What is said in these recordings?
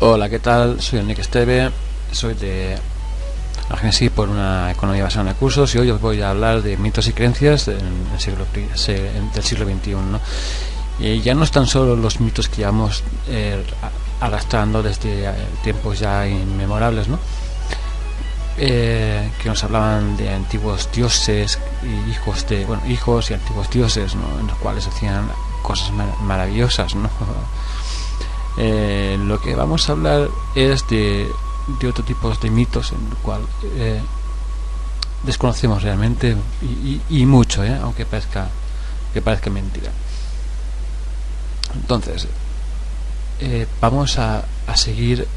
Hola, ¿qué tal? Soy Enrique Esteve, soy de Agencia por una economía basada en recursos y hoy os voy a hablar de mitos y creencias del siglo XXI, ¿no? Y ya no están solo los mitos que llevamos arrastrando desde tiempos ya inmemorables, ¿no? Que nos hablaban de antiguos dioses y hijos y antiguos dioses, ¿no? En los cuales hacían cosas maravillosas, ¿no? Lo que vamos a hablar es de otro tipo de mitos en el cual desconocemos realmente y mucho, aunque parezca mentira. Entonces vamos a seguir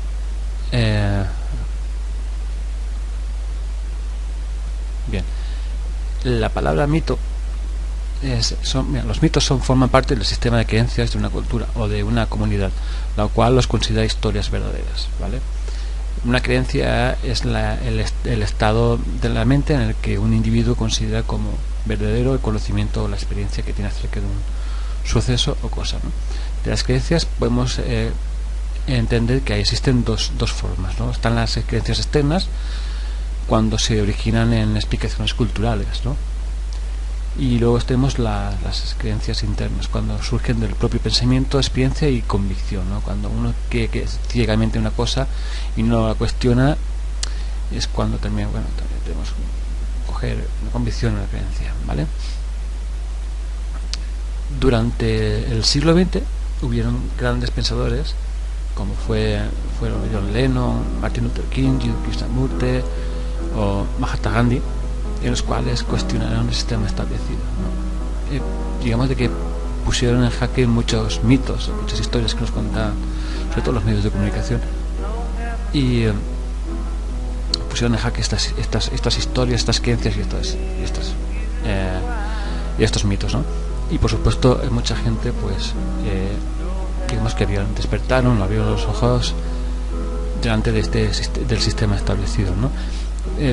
bien. La palabra mito los mitos forman parte del sistema de creencias de una cultura o de una comunidad, la cual los considera historias verdaderas, ¿vale? Una creencia es el estado de la mente en el que un individuo considera como verdadero el conocimiento o la experiencia que tiene acerca de un suceso o cosa, ¿no? De las creencias podemos entender que existen dos formas, ¿no? Están las creencias externas, cuando se originan en explicaciones culturales, ¿no? Y luego tenemos las creencias internas, cuando surgen del propio pensamiento, experiencia y convicción, ¿no? Cuando uno que ciegamente una cosa y no la cuestiona, es cuando también tenemos que coger una convicción en la creencia, ¿vale? Durante el siglo XX hubieron grandes pensadores como fueron John Lennon, Martin Luther King, Krishnamurti o Mahatma Gandhi, en los cuales cuestionaron el sistema establecido, ¿no? Digamos de que pusieron en jaque muchos mitos, muchas historias que nos contaban, sobre todo los medios de comunicación, y pusieron en jaque estas historias, estas creencias y estos mitos, ¿no? Y por supuesto mucha gente pues digamos que despertaron, abrieron los ojos delante de del sistema establecido, ¿no?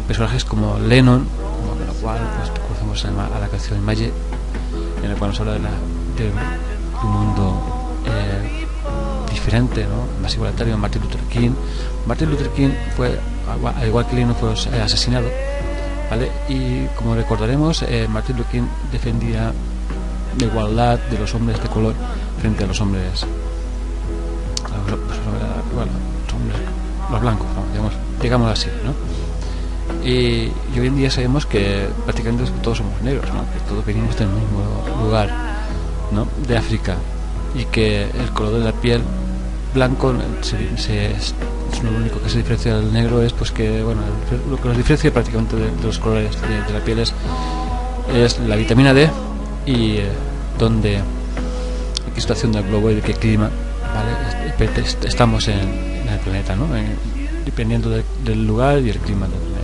Personajes como Lennon, con lo cual pues conocemos a la canción Imagine, en la cual nos habla de un mundo diferente, ¿no? Más igualitario. Martin Luther King fue, al igual que Lennon, fue asesinado, ¿vale? Y como recordaremos, Martin Luther King defendía la igualdad de los hombres de color frente a los hombres los blancos, ¿no? digamos así, ¿no? Y hoy en día sabemos que prácticamente todos somos negros, ¿no? Que todos venimos del mismo lugar, ¿no? De África, y que el color de la piel blanco es lo único que se diferencia del negro, es pues que lo que nos diferencia prácticamente de los colores de la piel es la vitamina D y en qué situación del globo y de qué clima, ¿vale? Estamos en el planeta, ¿no? Dependiendo del lugar y el clima del planeta.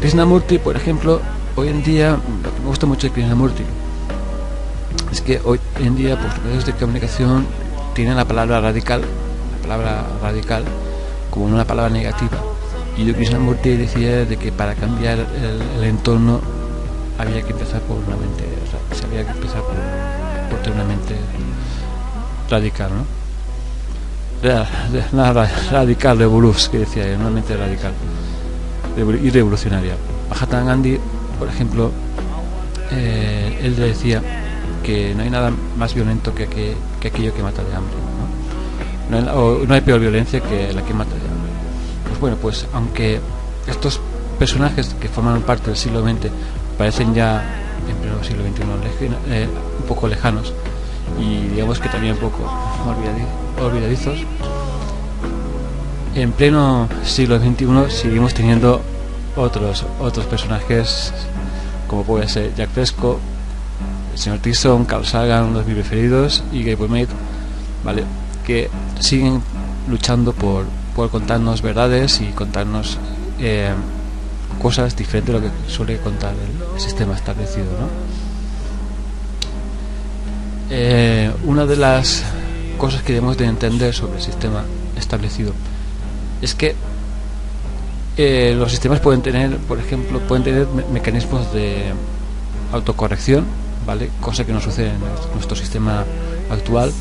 Krishnamurti, por ejemplo, hoy en día, lo que me gusta mucho de Krishnamurti es que hoy en día pues, los medios de comunicación tienen la palabra radical como una palabra negativa, y Krishnamurti decía de que para cambiar el entorno había que empezar por una mente, había que empezar por tener una mente radical, ¿no? Radical revolus, que decía él, una mente radical y revolucionaria. Mahatma Gandhi, por ejemplo, él decía que no hay nada más violento que aquello que mata de hambre, ¿no? No hay peor violencia que la que mata de hambre. Pues bueno, pues aunque estos personajes que forman parte del siglo XX parecen ya en pleno siglo XXI un poco lejanos y digamos que también un poco olvidadizos, en pleno siglo XXI seguimos teniendo otros personajes como puede ser Jack Fresco, el señor Tyson, Carl Sagan, uno de mis preferidos, y Gabor Mate, ¿vale? Que siguen luchando por contarnos verdades y contarnos cosas diferentes de lo que suele contar el sistema establecido, ¿no? Una de las cosas que debemos de entender sobre el sistema establecido es que los sistemas pueden tener, por ejemplo, mecanismos de autocorrección, ¿vale? Cosa que no sucede en nuestro sistema actual,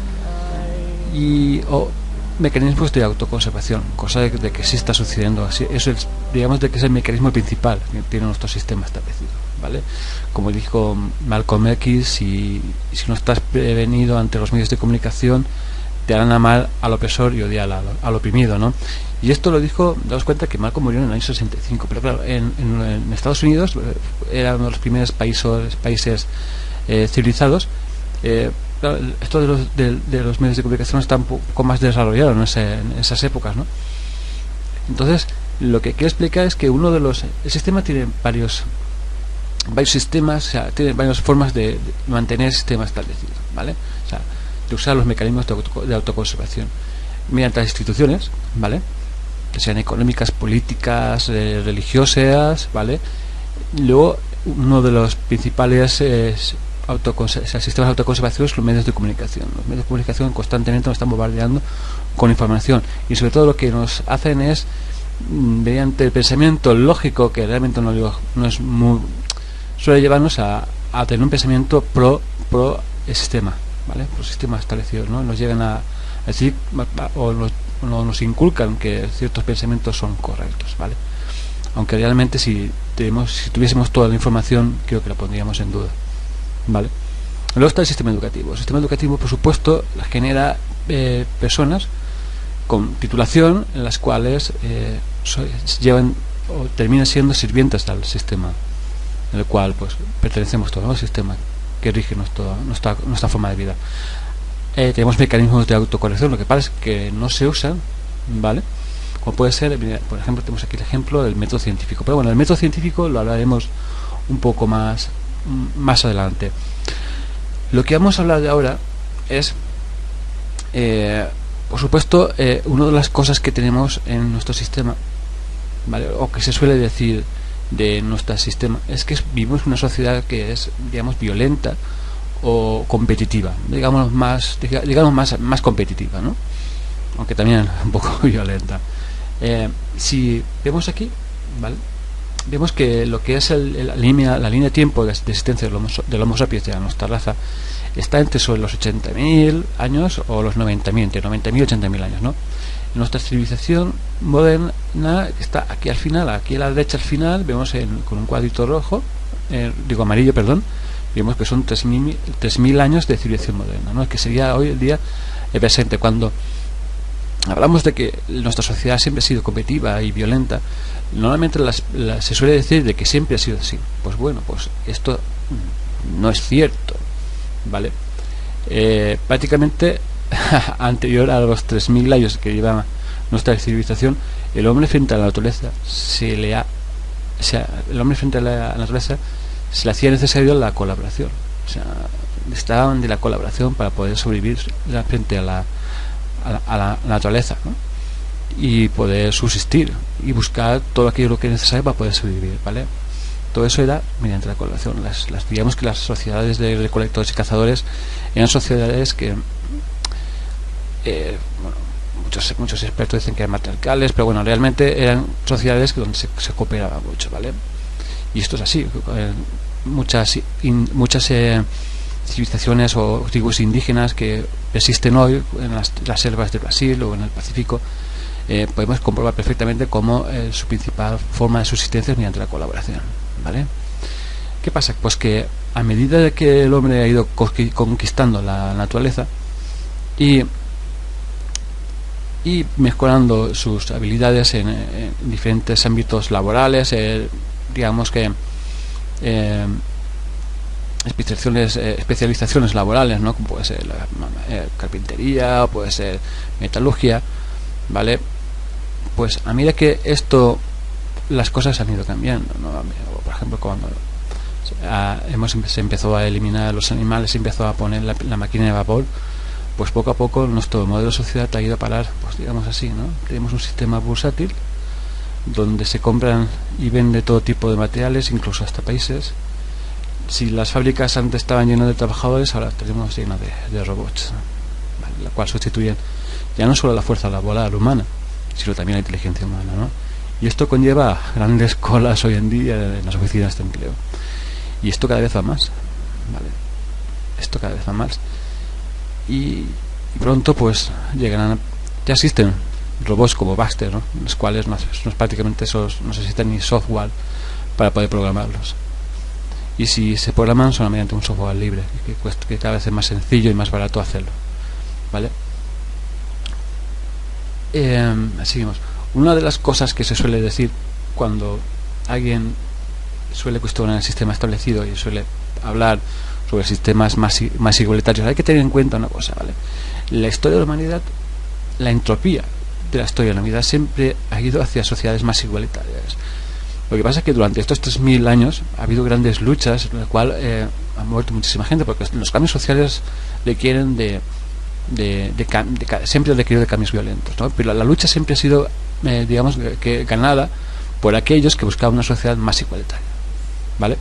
mecanismos de autoconservación, cosa de que sí está sucediendo así. Eso es, digamos, de que es el mecanismo principal que tiene nuestro sistema establecido, ¿vale? Como dijo Malcolm X, si no estás prevenido ante los medios de comunicación, te harán amar al opresor y odiar al oprimido, ¿no? Y esto lo dijo, daos cuenta que Malcolm murió en el año 65, pero claro, en Estados Unidos era uno de los primeros países civilizados. Claro, esto de los medios de comunicación está un poco más desarrollado, ¿no? En esas épocas, ¿no? Entonces, lo que quiero explicar es que el sistema tiene varios sistemas, o sea, tiene varias formas de mantener el sistema establecido, ¿vale? O sea, de usar los mecanismos de autoconservación mediante las instituciones, ¿vale? Que sean económicas, políticas, religiosas, ¿vale? Luego, uno de los principales sistemas de autoconservación es los medios de comunicación. Los medios de comunicación constantemente nos están bombardeando con información, y sobre todo lo que nos hacen es, mediante el pensamiento lógico, que realmente no es muy, suele llevarnos a tener un pensamiento pro el sistema, ¿vale? Pro sistema establecido, ¿no? Nos llegan a decir o nos inculcan que ciertos pensamientos son correctos, ¿vale? Aunque realmente si tuviésemos toda la información, creo que la pondríamos en duda, ¿vale? Luego está el sistema educativo. El sistema educativo, por supuesto, genera personas con titulación, en las cuales llevan o terminan siendo sirvientes del sistema en el cual pues pertenecemos todos, ¿no? El sistema que rige nuestra forma de vida. Tenemos mecanismos de autocorrección, lo que pasa es que no se usan, ¿vale? Como puede ser, por ejemplo, tenemos aquí el ejemplo del método científico, pero bueno, el método científico lo hablaremos un poco más adelante. Lo que vamos a hablar de ahora es, por supuesto, una de las cosas que tenemos en nuestro sistema, ¿vale? O que se suele decir de nuestro sistema, es que vivimos en una sociedad que es, digamos, violenta o competitiva, digamos más competitiva, ¿no? Aunque también un poco violenta. Si vemos aquí, ¿vale? Vemos que lo que es la línea de tiempo de existencia del Homo sapiens, de nuestra raza, está entre sobre los 80.000 años o los 90.000, entre 90.000 y 80.000 años, ¿no? Nuestra civilización moderna está aquí al final, aquí a la derecha al final, vemos con un cuadrito rojo, amarillo, perdón, vemos que son 3.000 años de civilización moderna, ¿no? Que sería hoy el día el presente. Cuando hablamos de que nuestra sociedad siempre ha sido competitiva y violenta, normalmente se suele decir de que siempre ha sido así. Pues bueno, pues esto no es cierto, ¿vale? Prácticamente anterior a los 3.000 años que lleva nuestra civilización, el hombre frente a la naturaleza se le hacía necesario la colaboración. O sea, estaban de la colaboración para poder sobrevivir frente a la naturaleza, ¿no? Y poder subsistir y buscar todo aquello que es necesario para poder sobrevivir, ¿vale? Todo eso era mediante la colaboración. Digamos que las sociedades de recolectores y cazadores eran sociedades que muchos expertos dicen que eran matriarcales, pero bueno, realmente eran sociedades donde se cooperaba mucho, ¿vale? Y esto es así. Muchas civilizaciones o tribus indígenas que existen hoy en las selvas de Brasil o en el Pacífico, podemos comprobar perfectamente cómo su principal forma de subsistencia es mediante la colaboración, ¿vale? ¿Qué pasa? Pues que a medida de que el hombre ha ido conquistando la naturaleza y mejorando sus habilidades en diferentes ámbitos laborales, digamos que especializaciones laborales, ¿no? Como puede ser carpintería, o puede ser metalurgia, ¿vale? Pues a medida que las cosas han ido cambiando, ¿no? Por ejemplo, cuando se empezó a eliminar los animales, se empezó a poner la máquina de vapor, pues poco a poco nuestro modelo de sociedad ha ido a parar, pues digamos así, ¿no? Tenemos un sistema bursátil donde se compran y vende todo tipo de materiales, incluso hasta países. Si las fábricas antes estaban llenas de trabajadores, ahora tenemos llenas de robots, ¿vale? La cual sustituyen ya no solo la fuerza laboral humana, sino también la inteligencia humana, ¿no? Y esto conlleva grandes colas hoy en día en las oficinas de empleo. Y esto cada vez va más, ¿vale? Esto cada vez va más. Y pronto pues llegarán Ya existen robots como Baxter, ¿no? Los cuales prácticamente no necesitan ni software para poder programarlos. Y si se programan son mediante un software libre, que cada vez es más sencillo y más barato hacerlo, ¿vale? Seguimos. Una de las cosas que se suele decir cuando alguien suele cuestionar el sistema establecido y suele hablar sobre sistemas más igualitarios, hay que tener en cuenta una cosa, ¿vale? La historia de la humanidad, la entropía de la historia de la humanidad siempre ha ido hacia sociedades más igualitarias. Lo que pasa es que durante estos 3000 años ha habido grandes luchas en las cuales ha muerto muchísima gente, porque los cambios sociales requieren siempre requiere de cambios violentos, ¿no? Pero la lucha siempre ha sido digamos que ganada por aquellos que buscaban una sociedad más igualitaria, ¿vale?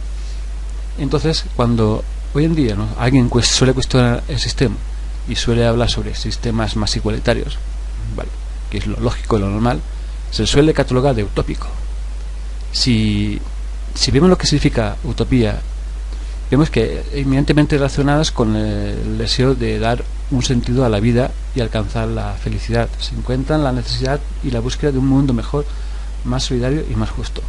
Entonces, cuando hoy en día, ¿no?, alguien suele cuestionar el sistema y suele hablar sobre sistemas más igualitarios, ¿vale?, que es lo lógico y lo normal, se suele catalogar de utópico. Si vemos lo que significa utopía, vemos que eminentemente relacionadas con el deseo de dar un sentido a la vida y alcanzar la felicidad. Se encuentran la necesidad y la búsqueda de un mundo mejor, más solidario y más justo.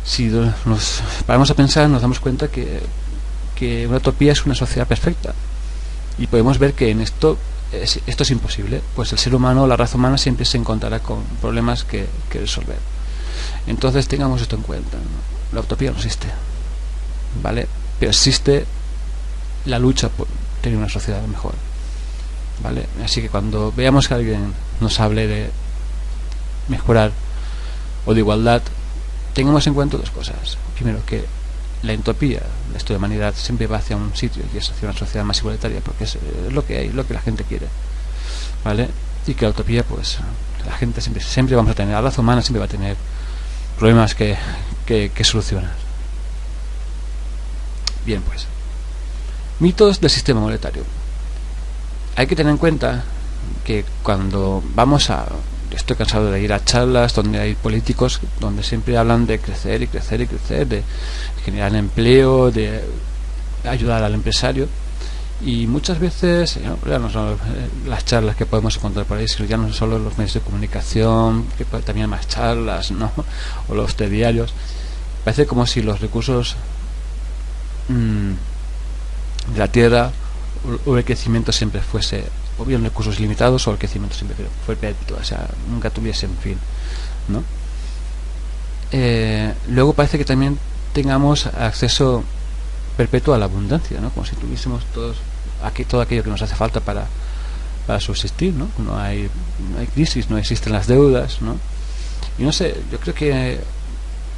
Si nos paramos a pensar, nos damos cuenta que una utopía es una sociedad perfecta, y podemos ver que en esto es imposible, pues el ser humano, la raza humana, siempre se encontrará con problemas que resolver. Entonces tengamos esto en cuenta, ¿no? La utopía no existe, ¿vale? Pero existe la lucha por tener una sociedad mejor, ¿vale? Así que cuando veamos que alguien nos hable de mejorar o de igualdad, tengamos en cuenta dos cosas. Primero, que la entropía, la historia de la humanidad, siempre va hacia un sitio, y es hacia una sociedad más igualitaria, porque es lo que hay, lo que la gente quiere, ¿vale? Y que la utopía, pues la gente siempre vamos a tener, la raza humana siempre va a tener problemas que solucionar. Bien, pues, mitos del sistema monetario. Hay que tener en cuenta que cuando estoy cansado de ir a charlas donde hay políticos donde siempre hablan de crecer y crecer y crecer, de generar empleo, de ayudar al empresario, y muchas veces ya no son las charlas que podemos encontrar por ahí, sino ya no solo los medios de comunicación, que también hay más charlas, ¿no?, o los telediarios. Parece como si los recursos de la tierra o el crecimiento siempre fuese o bien recursos limitados, o el crecimiento siempre fue perpetuo, o sea, nunca tuviesen fin, ¿no? Luego parece que también tengamos acceso perpetuo a la abundancia, ¿no?, como si tuviésemos todo aquello que nos hace falta para subsistir, ¿no? No hay crisis, no existen las deudas, ¿no? Y no sé, yo creo que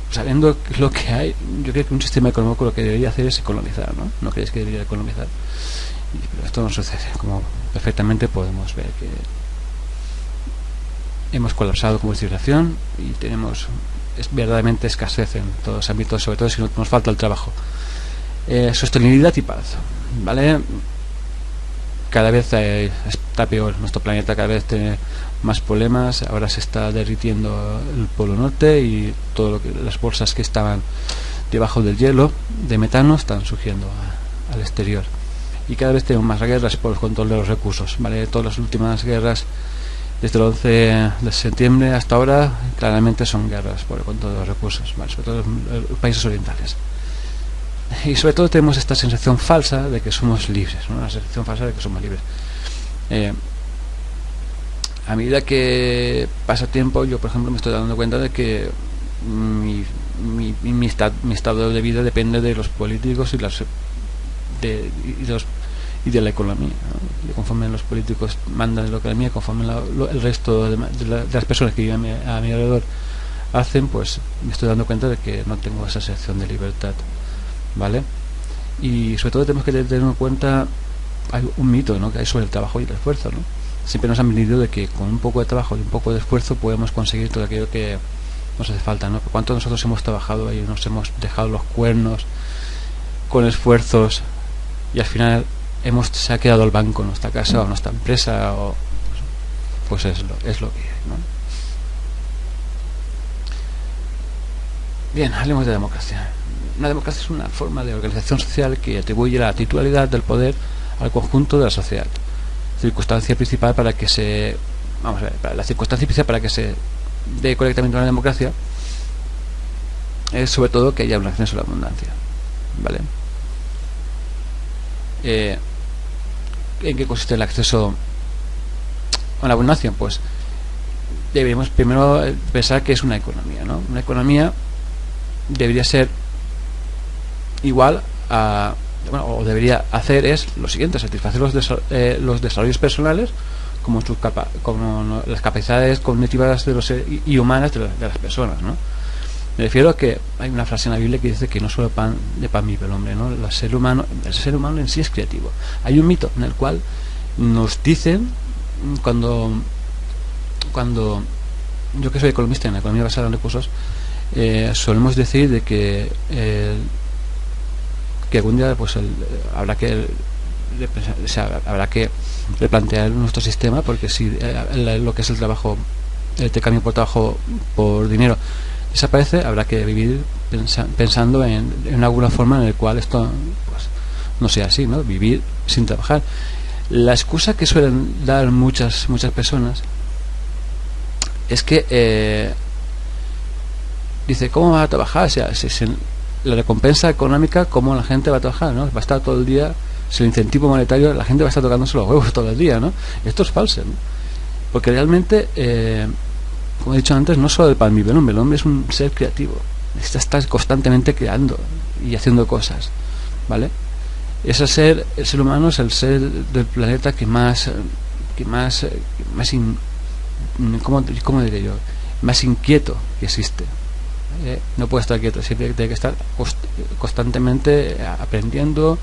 sabiendo lo que hay, yo creo que un sistema económico lo que debería hacer es economizar, ¿no? ¿No creéis que debería economizar? Pero esto no sucede. Como perfectamente podemos ver que hemos colapsado como civilización y tenemos verdaderamente escasez en todos los ámbitos, sobre todo si nos falta el trabajo. Sostenibilidad y paz, ¿vale? Cada vez está peor nuestro planeta, cada vez tiene más problemas. Ahora se está derritiendo el polo norte y las bolsas que estaban debajo del hielo de metano están surgiendo al exterior, y cada vez tenemos más guerras por el control de los recursos, ¿vale? Todas las últimas guerras desde el 11 de septiembre hasta ahora claramente son guerras por el control de los recursos, ¿vale?, sobre todo en los países orientales. Y sobre todo tenemos esta sensación falsa de que somos libres, ¿no? Una sensación falsa de que somos libres. A medida que pasa tiempo, yo por ejemplo me estoy dando cuenta de que mi estado de vida depende de los políticos y de la economía, ¿no? Y conforme los políticos mandan la economía, conforme el resto de las personas que viven a mi alrededor hacen, pues me estoy dando cuenta de que no tengo esa sensación de libertad, ¿vale? Y sobre todo tenemos que tener en cuenta, hay un mito, ¿no?, que hay sobre el trabajo y el esfuerzo, ¿no? Siempre nos han venido de que con un poco de trabajo y un poco de esfuerzo podemos conseguir todo aquello que nos hace falta, ¿no? ¿Cuántos de nosotros hemos trabajado y nos hemos dejado los cuernos con esfuerzos y al final se ha quedado el banco en nuestra casa o nuestra empresa, o pues es lo que hay, ¿no? Bien, hablemos de democracia. Una democracia es una forma de organización social que atribuye la titularidad del poder al conjunto de la sociedad. circunstancia principal para que se, vamos a ver, la circunstancia principal para que se dé correctamente una democracia es sobre todo que haya un acceso a la abundancia, ¿vale? ¿En qué consiste el acceso a la abundancia? Pues deberíamos primero pensar que es una economía, ¿no? Una economía debería ser igual a, bueno, o debería hacer es lo siguiente: satisfacer los desarrollos personales como las capacidades cognitivas y humanas de las personas, ¿no? Me refiero a que hay una frase en la Biblia que dice que no solo de pan vive el hombre, ¿no? El ser humano en sí es creativo. Hay un mito en el cual nos dicen, cuando yo, que soy economista en la economía basada en recursos, solemos decir de que algún día pues habrá que replantear nuestro sistema, porque si lo que es el trabajo, el intercambio por trabajo por dinero desaparece, habrá que vivir pensando en alguna forma en la cual esto pues no sea así, ¿no? Vivir sin trabajar. La excusa que suelen dar muchas personas es que dice, ¿cómo va a trabajar? O sea, la recompensa económica, ¿cómo la gente va a trabajar, ¿no? Va a estar todo el día, si el incentivo monetario, la gente va a estar tocándose los huevos todo el día, ¿no? Esto es falso, ¿no? Porque realmente, como he dicho antes, no solo el pan vive el hombre es un ser creativo, está constantemente creando y haciendo cosas, ¿vale? El ser humano es el ser del planeta ¿cómo diré yo? Más inquieto que existe. No puede estar quieto, siempre tiene que estar constantemente aprendiendo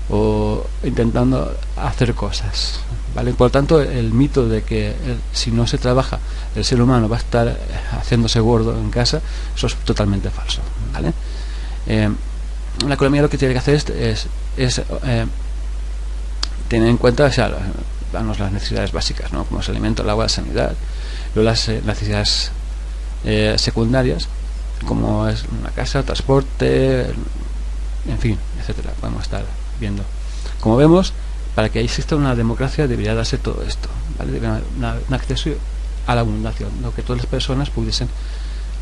o intentando hacer cosas, ¿vale? Por lo tanto, el mito de que si no se trabaja el ser humano va a estar haciéndose gordo en casa, eso es totalmente falso, ¿vale? La economía lo que tiene que hacer es tener en cuenta, o sea, darnos las necesidades básicas, ¿no? Como es el alimento, el agua, la sanidad. Luego las necesidades secundarias, como es una casa, transporte, en fin, etcétera. Podemos estar viendo. Como vemos, para que exista una democracia debería darse todo esto, ¿vale? Debería haber un acceso a la abundancia, lo que todas las personas pudiesen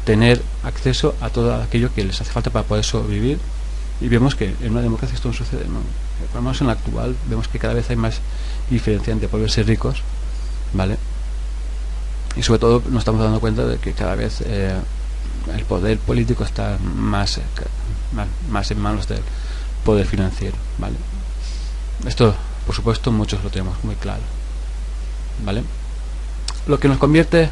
tener acceso a todo aquello que les hace falta para poder sobrevivir. Y vemos que en una democracia esto no sucede, ¿no? Por lo menos en la actual vemos que cada vez hay más diferencia entre pobres y ricos, ¿vale? Y sobre todo nos estamos dando cuenta de que cada vez el poder político está más en manos del poder financiero, ¿vale? Esto, por supuesto, muchos lo tenemos muy claro, ¿vale? Lo que convierte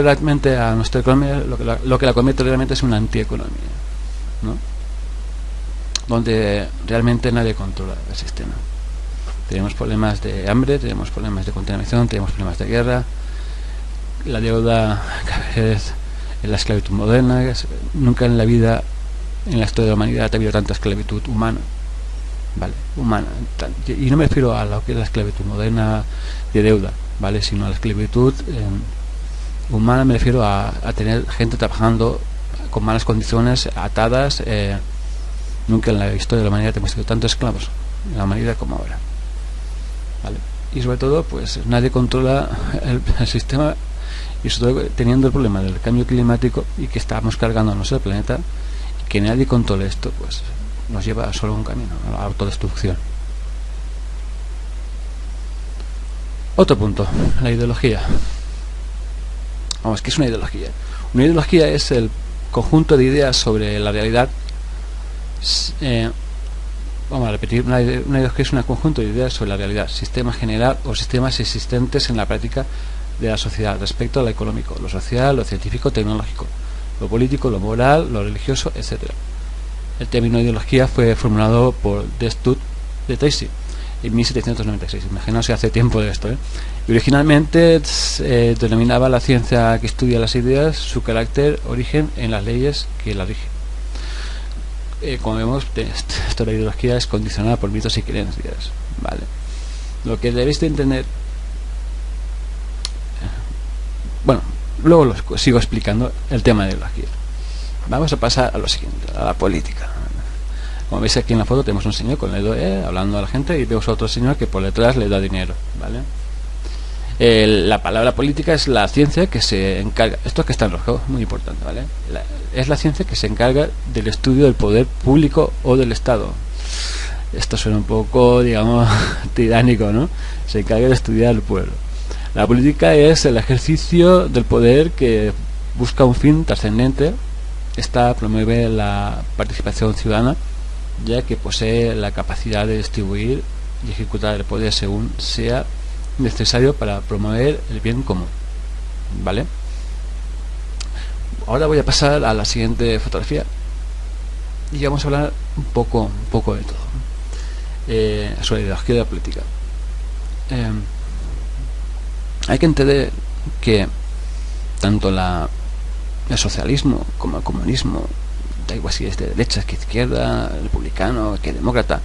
realmente a nuestra economía, lo que la convierte realmente es una antieconomía, ¿no? Donde realmente nadie controla el sistema. Tenemos problemas de hambre, tenemos problemas de contaminación, tenemos problemas de guerra, la deuda, cada vez en la esclavitud moderna. Nunca en la vida, en la historia de la humanidad, ha habido tanta esclavitud humana, ¿vale? Humana. Y no me refiero a lo que es la esclavitud moderna de deuda, ¿vale? Sino a la esclavitud humana. Me refiero a tener gente trabajando con malas condiciones, atadas. Nunca en la historia de la humanidad hemos tenido tantos esclavos en la humanidad como ahora, ¿vale? Y sobre todo, pues nadie controla el sistema, y sobre todo teniendo el problema del cambio climático y que estamos cargándonos el planeta, y que nadie controle esto, pues nos lleva a solo un camino, a la autodestrucción. Otro punto, la ideología. Vamos, ¿qué es una ideología? Una ideología es el conjunto de ideas sobre la realidad. Vamos a repetir, una ideología es un conjunto de ideas sobre la realidad, sistema general o sistemas existentes en la práctica de la sociedad respecto a lo económico, lo social, lo científico, tecnológico, lo político, lo moral, lo religioso, etcétera. El término ideología fue formulado por Destutt de Tracy en 1796. Imaginaos, hace tiempo de esto, Y originalmente denominaba la ciencia que estudia las ideas, su carácter, origen en las leyes que la rigen. Como vemos, esta ideología es condicionada por mitos y creencias, ¿vale? Lo que debéis de entender, bueno, luego sigo explicando el tema de ideología. Vamos a pasar a lo siguiente, a la política. Como veis aquí en la foto tenemos un señor con el dedo hablando a la gente, y vemos a otro señor que por detrás le da dinero, ¿vale? La palabra política es la ciencia que se encarga, esto que está en rojo, muy importante, ¿vale? Es la ciencia que se encarga del estudio del poder público o del Estado. Esto suena un poco, digamos, tiránico, ¿no? Se encarga de estudiar el pueblo. La política es el ejercicio del poder que busca un fin trascendente. Esta promueve la participación ciudadana, ya que posee la capacidad de distribuir y ejecutar el poder según sea necesario para promover el bien común, ¿vale? Ahora voy a pasar a la siguiente fotografía y vamos a hablar un poco de todo, sobre la ideología de la política. Hay que entender que tanto el socialismo como el comunismo, da igual si es de derecha que izquierda, republicano que demócrata,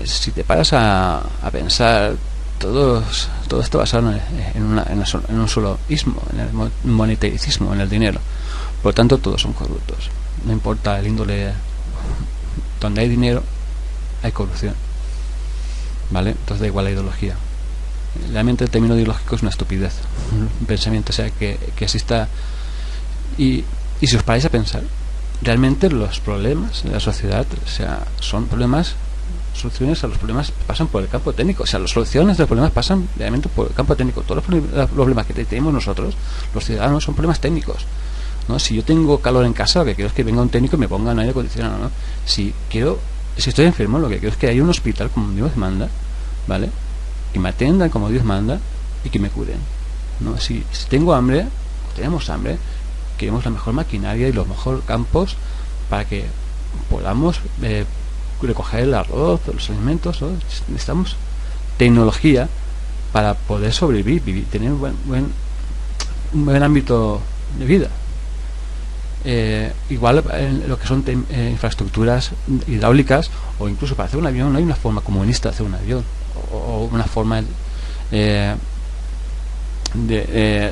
si te paras a pensar, todo está basado en un solo ismo, en el monetaricismo, en el dinero. Por lo tanto, todos son corruptos. No importa el índole, donde hay dinero hay corrupción, ¿vale? Entonces da igual la ideología. Realmente el término ideológico es una estupidez, un pensamiento, o sea, que exista. Y si os paráis a pensar, realmente los problemas de la sociedad, o sea, son soluciones a los problemas pasan por el campo técnico, o sea, las soluciones de los problemas pasan realmente por el campo técnico. Todos los problemas que tenemos nosotros, los ciudadanos, son problemas técnicos, ¿no? Si yo tengo calor en casa, lo que quiero es que venga un técnico y me ponga un aire acondicionado, ¿no? Si estoy enfermo, lo que quiero es que haya un hospital como Dios manda, ¿vale? Que me atiendan como Dios manda y que me curen, ¿no? Si tengo hambre, o tenemos hambre, queremos la mejor maquinaria y los mejores campos para que podamos recoger el arroz, los alimentos, ¿no? Necesitamos tecnología para poder sobrevivir, tener un buen ámbito de vida. Igual en lo que son infraestructuras hidráulicas, o incluso para hacer un avión no hay una forma comunista de hacer un avión, o una forma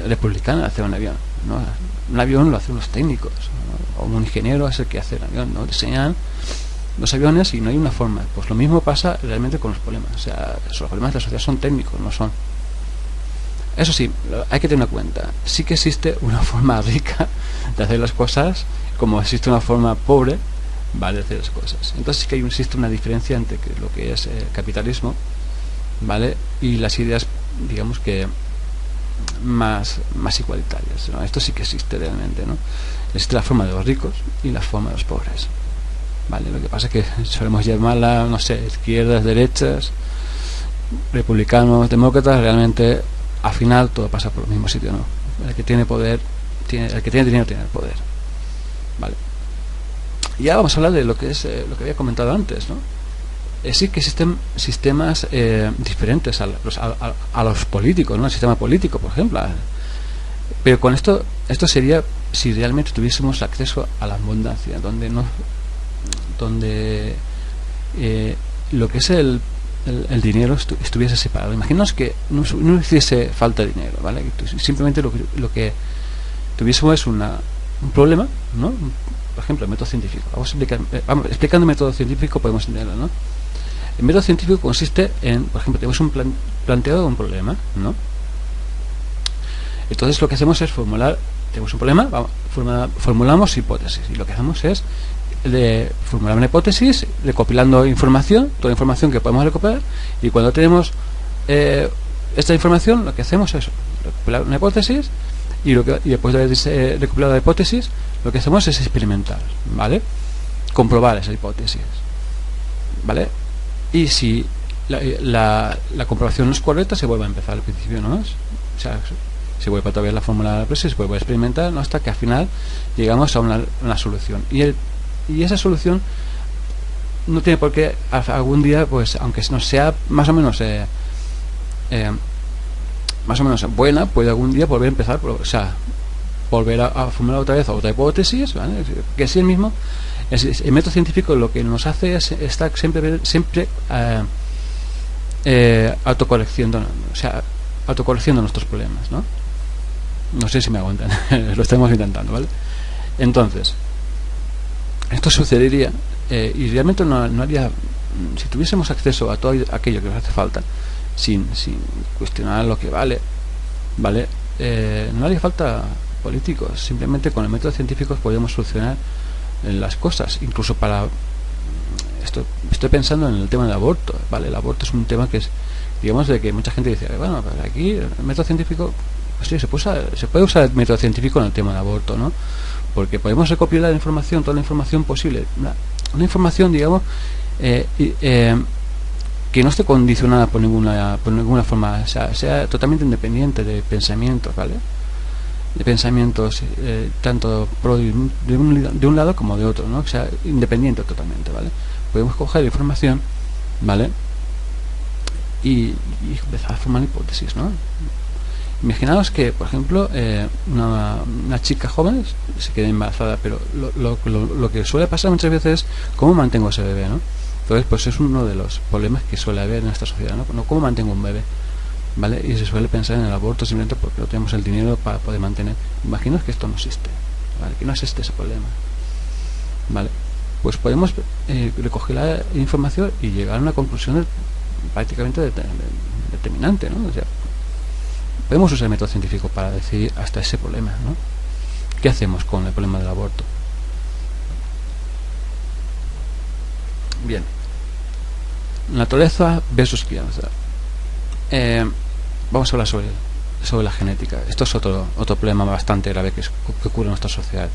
republicana de hacer un avión, ¿no? Un avión lo hacen los técnicos, ¿no? O un ingeniero es el que hace el avión, ¿no? Diseñan los aviones y no hay una forma. Pues lo mismo pasa realmente con los problemas. O sea, los problemas de la sociedad son técnicos, no son. Eso sí, hay que tener en cuenta, sí que existe una forma rica de hacer las cosas, como existe una forma pobre, ¿vale?, de hacer las cosas. Entonces sí que existe una diferencia entre lo que es el capitalismo, ¿vale?, y las ideas, digamos que más igualitarias, ¿no? Esto sí que existe realmente, ¿no? Existe la forma de los ricos y la forma de los pobres, ¿vale? Lo que pasa es que solemos llamarla, no sé, izquierdas, derechas, republicanos, demócratas. Realmente al final todo pasa por el mismo sitio, ¿no? El que tiene poder, el que tiene dinero tiene el poder, ¿vale? Y ahora vamos a hablar de lo que es lo que había comentado antes, ¿no? Sí que existen sistemas diferentes a los políticos, ¿no? El sistema político, por ejemplo. Pero con esto sería si realmente tuviésemos acceso a la abundancia, donde lo que es el dinero estuviese separado. Imaginaos que no hiciese falta de dinero, ¿vale? Simplemente lo que tuviésemos es un problema, ¿no? Por ejemplo, el método científico. Explicando el método científico podemos entenderlo, ¿no? El método científico consiste en, por ejemplo, tenemos un planteado de un problema, ¿no? Entonces lo que hacemos es tenemos un problema, formulamos hipótesis, y lo que hacemos es formular una hipótesis recopilando información, toda la información que podemos recopilar, y cuando tenemos esta información, lo que hacemos es recopilar una hipótesis, y después de haber recopilado la hipótesis, lo que hacemos es experimentar, ¿vale? Comprobar esa hipótesis, ¿vale? Y si la comprobación no es correcta, se vuelve a empezar al principio, ¿no? O sea, se vuelve otra vez la fórmula de la presa, se vuelve a experimentar, ¿no?, hasta que al final llegamos a una solución. Y esa solución no tiene por qué algún día, pues, aunque no sea más o menos buena, puede algún día volver a empezar, o sea, volver a formular otra vez otra hipótesis, ¿vale? Que sí, el mismo. El método científico lo que nos hace es estar siempre autocorrigiendo nuestros problemas, ¿no? No sé si me aguantan. Lo estamos intentando, ¿vale? Entonces, esto sucedería y realmente no haría, si tuviésemos acceso a todo aquello que nos hace falta, sin cuestionar lo que vale, no haría falta políticos. Simplemente con el método científico podemos solucionar las cosas. Incluso para esto, estoy pensando en el tema del aborto, ¿vale? El aborto es un tema que es, digamos, de que mucha gente dice, bueno, pues aquí el método científico, pues sí, se puede usar el método científico en el tema del aborto, ¿no? Porque podemos recopilar la información, toda la información posible, una información, digamos, que no esté condicionada por ninguna forma, o sea totalmente independiente de pensamientos, ¿vale? De pensamientos tanto de un lado como de otro, ¿no? O sea, independiente totalmente, ¿vale? Podemos coger la información, ¿vale? Y empezar a formar hipótesis, ¿no? Imaginaos que, por ejemplo, una chica joven se queda embarazada, pero lo que suele pasar muchas veces es cómo mantengo a ese bebé, ¿no? Entonces, pues es uno de los problemas que suele haber en esta sociedad, ¿no? ¿Cómo mantengo un bebé? ¿Vale? Y se suele pensar en el aborto simplemente porque no tenemos el dinero para poder mantener. Imaginaos que esto no existe, ¿vale? Que no existe ese problema, ¿vale? Pues podemos recoger la información y llegar a una conclusión prácticamente determinante, ¿no? O sea, podemos usar el método científico para decidir hasta ese problema, ¿no? ¿Qué hacemos con el problema del aborto? Bien, naturaleza versus crianza. Vamos a hablar sobre la genética. Esto es otro problema bastante grave que ocurre en nuestra sociedad.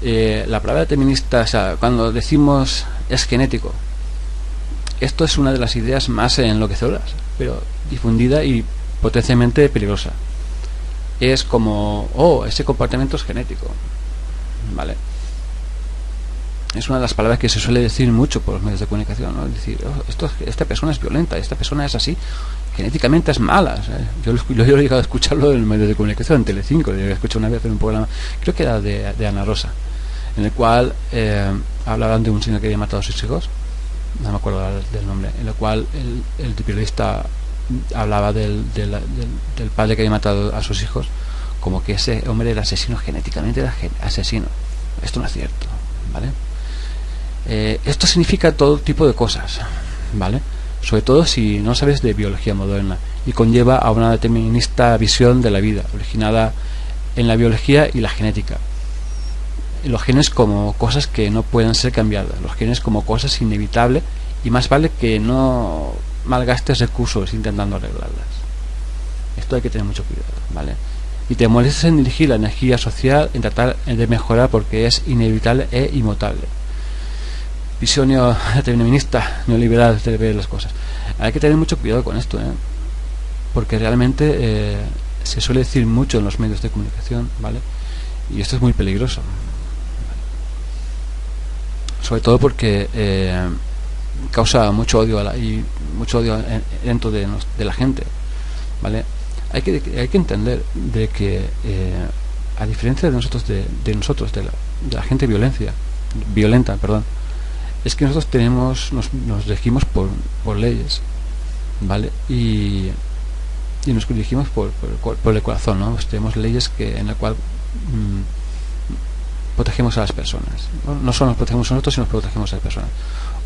La palabra determinista, o sea, cuando decimos es genético, esto es una de las ideas más enloquecedoras, pero difundida y potencialmente peligrosa. Es como, ese comportamiento es genético, ¿vale? Es una de las palabras que se suele decir mucho por los medios de comunicación, ¿no? Es decir, esta persona es violenta, esta persona es así, genéticamente es mala, ¿sabes? Yo he llegado a escucharlo en los medios de comunicación, en Telecinco, lo he escuchado una vez en un programa, creo que era de Ana Rosa, en el cual hablaban de un señor que había matado a sus hijos, no me acuerdo del nombre, en el cual el periodista hablaba del padre que había matado a sus hijos como que ese hombre era asesino, genéticamente era asesino. Esto no es cierto, ¿vale? Esto significa todo tipo de cosas, ¿vale? Sobre todo si no sabes de biología moderna, y conlleva a una determinista visión de la vida originada en la biología y la genética. Los genes como cosas que no pueden ser cambiadas, los genes como cosas inevitables, y más vale que no malgastes recursos intentando arreglarlas. Esto hay que tener mucho cuidado, ¿vale? Y te molestes en dirigir la energía social en tratar de mejorar porque es inevitable e inmutable. Visión determinista, neoliberal de ver las cosas. Hay que tener mucho cuidado con esto, porque realmente se suele decir mucho en los medios de comunicación, ¿vale? Y esto es muy peligroso, ¿vale? Sobre todo porque causa mucho odio dentro de la gente, ¿vale? Hay que entender de que a diferencia de nosotros de la gente violenta, es que nosotros nos regimos por leyes, ¿vale? Y nos dirigimos por el corazón, ¿no? Pues tenemos leyes en la cual protegemos a las personas. No solo nos protegemos a nosotros, sino nos protegemos a las personas.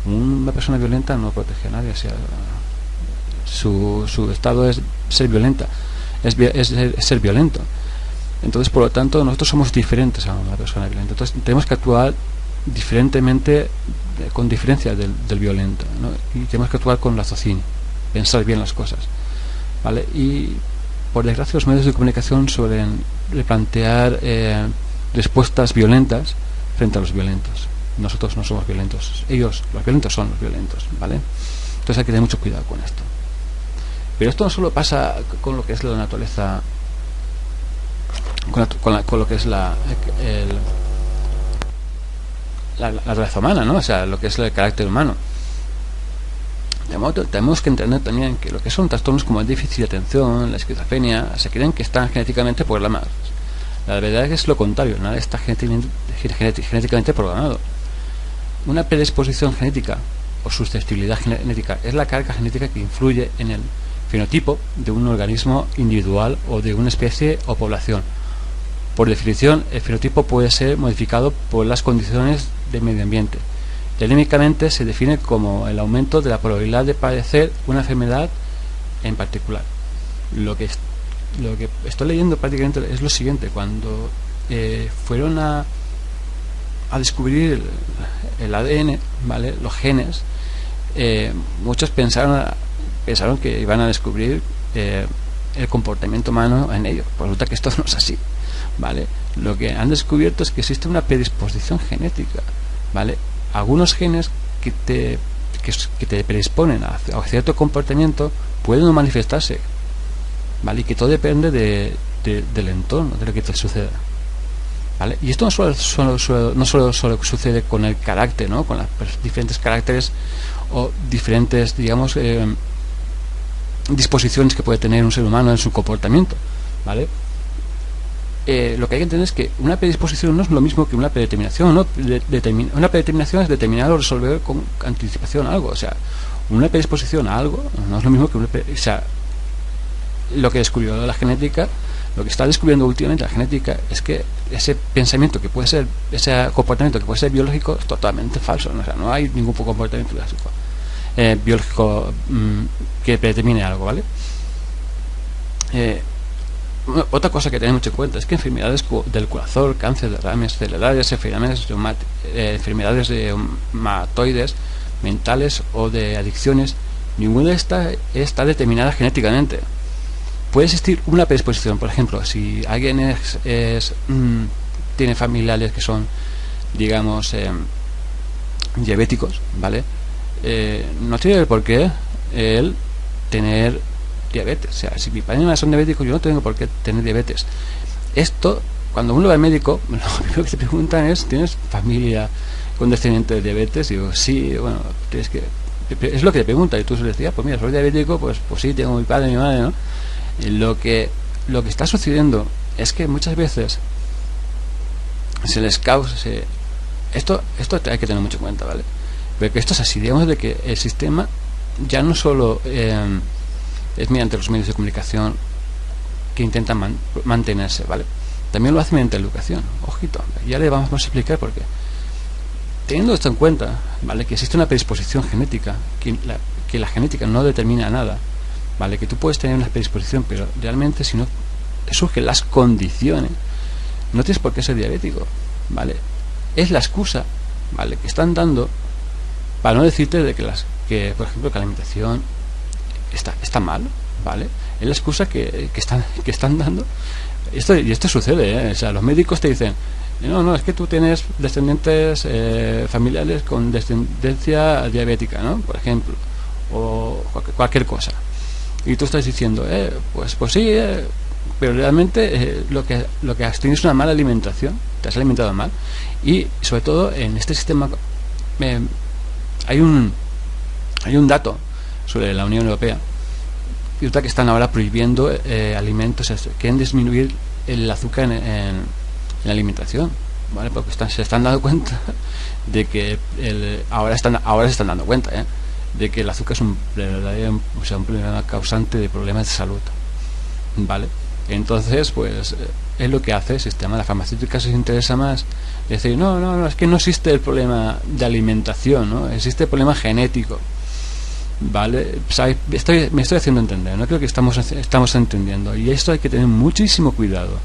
Una persona violenta no protege a nadie, o sea, su estado es ser violenta, es ser violento. Entonces, por lo tanto, nosotros somos diferentes a una persona violenta. Entonces, tenemos que actuar diferentemente, con diferencia del violento, ¿no? Y tenemos que actuar con raciocinio, pensar bien las cosas, ¿vale? Y por desgracia los medios de comunicación suelen replantear respuestas violentas frente a los violentos. Nosotros no somos violentos, los violentos son los violentos, ¿vale? Entonces hay que tener mucho cuidado con esto. Pero esto no solo pasa con lo que es la naturaleza, con lo que es la raza humana, ¿no? O sea, lo que es el carácter humano. Tenemos que entender también que lo que son trastornos como el déficit de atención, la esquizofrenia, se creen que están genéticamente programados. La verdad es que es lo contrario, nada está genéticamente programado. Una predisposición genética o susceptibilidad genética es la carga genética que influye en el fenotipo de un organismo individual o de una especie o población. Por definición, el fenotipo puede ser modificado por las condiciones del medio ambiente Técnicamente se define como el aumento de la probabilidad de padecer una enfermedad en particular. Lo que estoy leyendo prácticamente es lo siguiente: cuando fueron a descubrir el ADN, ¿vale?, los genes, muchos pensaron que iban a descubrir el comportamiento humano en ello. Pues resulta que esto no es así, ¿vale? Lo que han descubierto es que existe una predisposición genética, ¿vale? Algunos genes que te predisponen a cierto comportamiento pueden no manifestarse, ¿vale? Y que todo depende del entorno, de lo que te suceda, ¿vale? Y esto no solo sucede con el carácter, ¿no?, con los diferentes caracteres o diferentes, digamos, disposiciones que puede tener un ser humano en su comportamiento, ¿vale? Lo que hay que entender es que una predisposición no es lo mismo que una predeterminación, ¿no? Una predeterminación es determinar o resolver con anticipación algo. O sea, una predisposición a algo no es lo mismo que o sea, lo que descubrió la genética, lo que está descubriendo últimamente la genética, es que ese pensamiento que puede ser, ese comportamiento que puede ser biológico, es totalmente falso, ¿no? O sea, no hay ningún comportamiento biológico que predetermine algo, ¿vale? Otra cosa que tener mucho en cuenta es que enfermedades del corazón, cáncer de ramas cerebrales, enfermedades reumatoides, mentales o de adicciones, ninguna de estas está determinada genéticamente. Puede existir una predisposición. Por ejemplo, si alguien tiene familiares que son, digamos, diabéticos, ¿vale? No tiene por qué él tener diabetes. O sea, si mi padre y mi madre son diabéticos, yo no tengo por qué tener diabetes. Esto, cuando uno va al médico, lo primero que te preguntan es: ¿tienes familia con descendiente de diabetes? Y digo, sí, bueno, tienes que... Es lo que te pregunta, y tú le decías, pues mira, soy diabético, pues sí, tengo mi padre y mi madre, ¿no? Y lo que está sucediendo es que muchas veces se les causa... Esto hay que tener mucho en cuenta, ¿vale? Porque esto es así, digamos, de que el sistema ya no solo... es mediante los medios de comunicación que intentan mantenerse, ¿vale? También lo hace mediante la educación. Ojito, ya le vamos a explicar por qué. Teniendo esto en cuenta, ¿vale?, que existe una predisposición genética, que la genética no determina nada, ¿vale?, que tú puedes tener una predisposición, pero realmente si no surgen las condiciones, no tienes por qué ser diabético, ¿vale? Es la excusa, ¿vale?, que están dando para no decirte de que por ejemplo, que la alimentación está mal, ¿vale? Es la excusa que están dando. Esto sucede, ¿eh? O sea, los médicos te dicen: no, es que tú tienes descendientes familiares con descendencia diabética, ¿no?, por ejemplo, o cualquier cosa, y tú estás diciendo, pues sí, pero realmente lo que has tenido es una mala alimentación, te has alimentado mal. Y sobre todo en este sistema hay un dato sobre la Unión Europea, y otra que están ahora prohibiendo alimentos, quieren disminuir el azúcar en la alimentación, ¿vale? Porque se están dando cuenta de que ahora se están dando cuenta, de que el azúcar es un problema causante de problemas de salud, ¿vale? Entonces, pues es lo que hace el sistema. La farmacéutica se interesa más decir, no, es que no existe el problema de alimentación, ¿no? Existe el problema genético, ¿vale? Me estoy haciendo entender, ¿no? Creo que estamos entendiendo, y esto hay que tener muchísimo cuidado,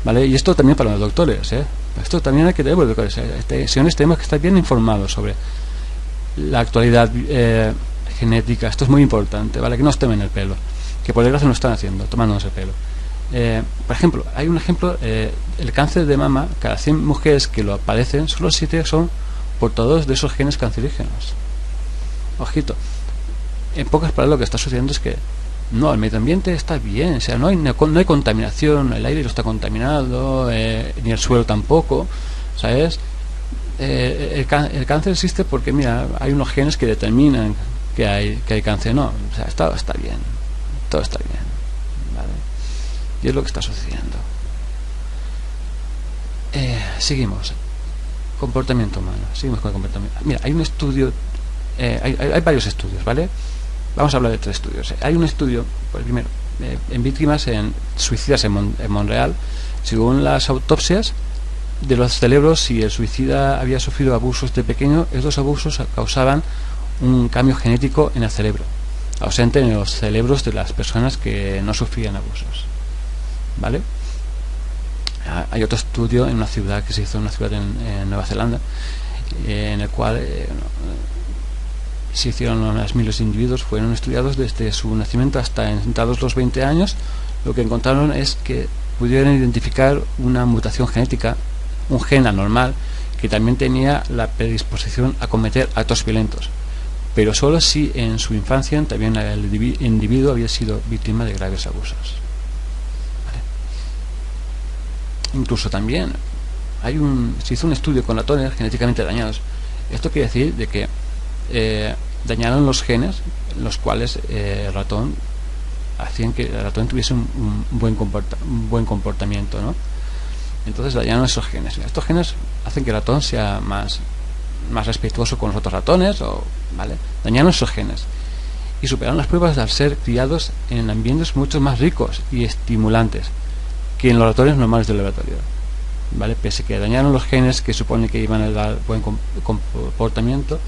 ¿vale? Y esto también para los doctores, esto también hay que tener para los doctores, señores, tenemos que estar bien informados sobre la actualidad genética. Esto es muy importante, ¿vale? Que no os temen el pelo, que por desgracia no están haciendo, tomándonos el pelo. Por ejemplo, hay un ejemplo, el cáncer de mama, cada 100 mujeres que lo padecen, solo 7 son portadores de esos genes cancerígenos. Ojito. En pocas palabras, lo que está sucediendo es que no, el medio ambiente está bien, o sea, no hay contaminación, el aire no está contaminado, ni el suelo tampoco, ¿sabes? El cáncer existe porque, mira, hay unos genes que determinan que hay cáncer. No, o sea, todo está bien, ¿vale? Y es lo que está sucediendo. Seguimos. Comportamiento humano. Seguimos con el comportamiento. Mira, hay un estudio, hay varios estudios, ¿vale? Vamos a hablar de 3 estudios. Hay un estudio, pues primero, en víctimas suicidas en Montreal. Según las autopsias, de los cerebros, si el suicida había sufrido abusos de pequeño, estos abusos causaban un cambio genético en el cerebro, ausente en los cerebros de las personas que no sufrían abusos. ¿Vale? Hay otro estudio en una ciudad que se hizo en una ciudad en Nueva Zelanda, en el cual se hicieron unas miles de individuos, fueron estudiados desde su nacimiento hasta entrados los 20 años. Lo que encontraron es que pudieron identificar una mutación genética, un gen anormal que también tenía la predisposición a cometer actos violentos, pero solo si en su infancia también el individuo había sido víctima de graves abusos. ¿Vale? Incluso también se hizo un estudio con ratones genéticamente dañados. Esto quiere decir de que dañaron los genes los cuales el ratón hacían que el ratón tuviese un buen comportamiento, ¿no? Entonces dañaron esos genes. Estos genes hacen que el ratón sea más respetuoso con los otros ratones, ¿vale? Dañaron esos genes y superaron las pruebas al ser criados en ambientes mucho más ricos y estimulantes que en los ratones normales del laboratorio, ¿vale? Pese que dañaron los genes que supone que iban a dar buen comportamiento,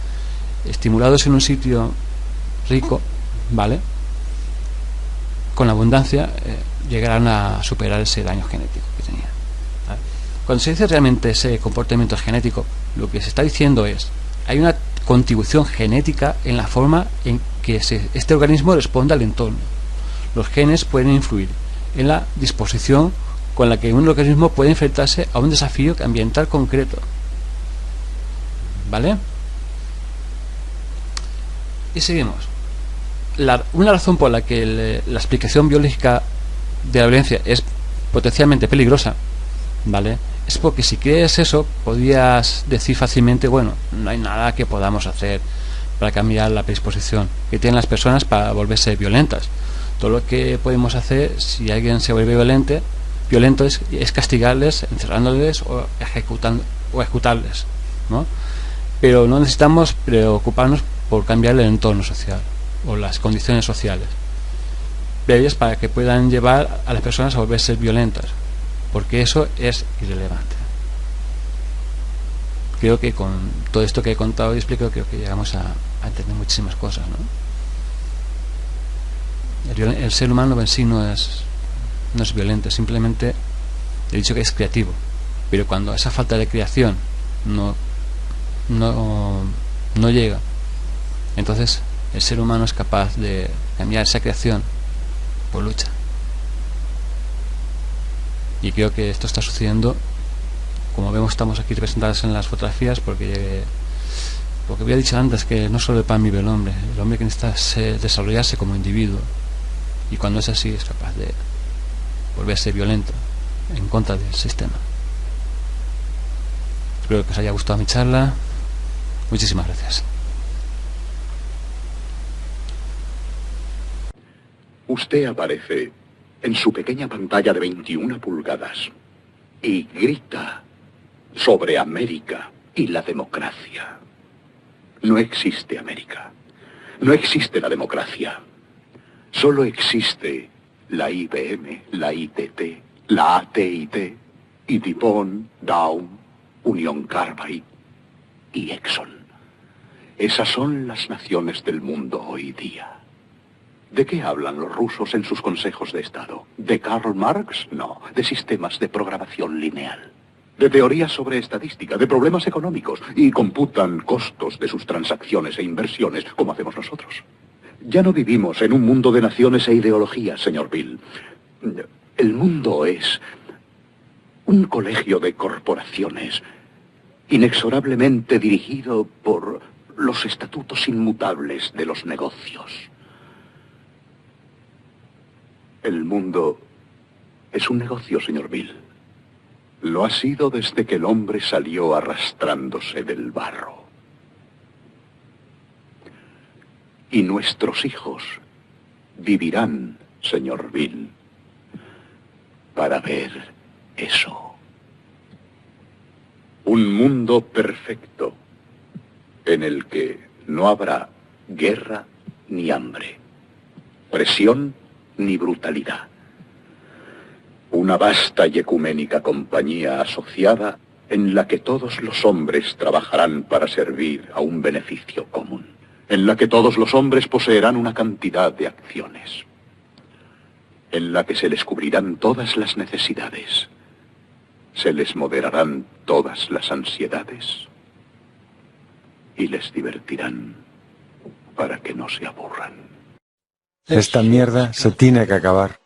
estimulados en un sitio rico, ¿vale?, con abundancia, llegarán a superar ese daño genético que tenían, ¿vale? Cuando se dice realmente ese comportamiento genético, lo que se está diciendo es: hay una contribución genética en la forma en que este organismo responde al entorno. Los genes pueden influir en la disposición con la que un organismo puede enfrentarse a un desafío ambiental concreto, ¿vale? Y seguimos. Una razón por la que la explicación biológica de la violencia es potencialmente peligrosa, ¿vale?, es porque si crees eso, podrías decir fácilmente: bueno, no hay nada que podamos hacer para cambiar la predisposición que tienen las personas para volverse violentas. Todo lo que podemos hacer si alguien se vuelve violento es castigarles, encerrándoles o ejecutarles, ¿no? Pero no necesitamos preocuparnos por cambiar el entorno social o las condiciones sociales previas para que puedan llevar a las personas a volverse violentas, porque eso es irrelevante. Creo que con todo esto que he contado y explico, creo que llegamos a entender muchísimas cosas, ¿no? El ser humano en sí no es violento, simplemente he dicho que es creativo, pero cuando esa falta de creación no llega, entonces el ser humano es capaz de cambiar esa creación por lucha. Y creo que esto está sucediendo, como vemos, estamos aquí representados en las fotografías, porque había dicho antes que no solo el pan vive el hombre que necesita desarrollarse como individuo, y cuando es así es capaz de volverse violento en contra del sistema. Espero que os haya gustado mi charla. Muchísimas gracias. Usted aparece en su pequeña pantalla de 21 pulgadas y grita sobre América y la democracia. No existe América. No existe la democracia. Solo existe la IBM, la ITT, la AT&T y DuPont, Dow, Union Carbide y Exxon. Esas son las naciones del mundo hoy día. ¿De qué hablan los rusos en sus consejos de Estado? ¿De Karl Marx? No, de sistemas de programación lineal. De teorías sobre estadística, de problemas económicos, y computan costos de sus transacciones e inversiones, como hacemos nosotros. Ya no vivimos en un mundo de naciones e ideologías, señor Bill. El mundo es un colegio de corporaciones, inexorablemente dirigido por los estatutos inmutables de los negocios. El mundo es un negocio, señor Bill. Lo ha sido desde que el hombre salió arrastrándose del barro. Y nuestros hijos vivirán, señor Bill, para ver eso. Un mundo perfecto en el que no habrá guerra ni hambre, presión ni brutalidad. Una vasta y ecuménica compañía asociada en la que todos los hombres trabajarán para servir a un beneficio común, en la que todos los hombres poseerán una cantidad de acciones, en la que se les cubrirán todas las necesidades, se les moderarán todas las ansiedades y les divertirán para que no se aburran. Esta mierda se tiene que acabar.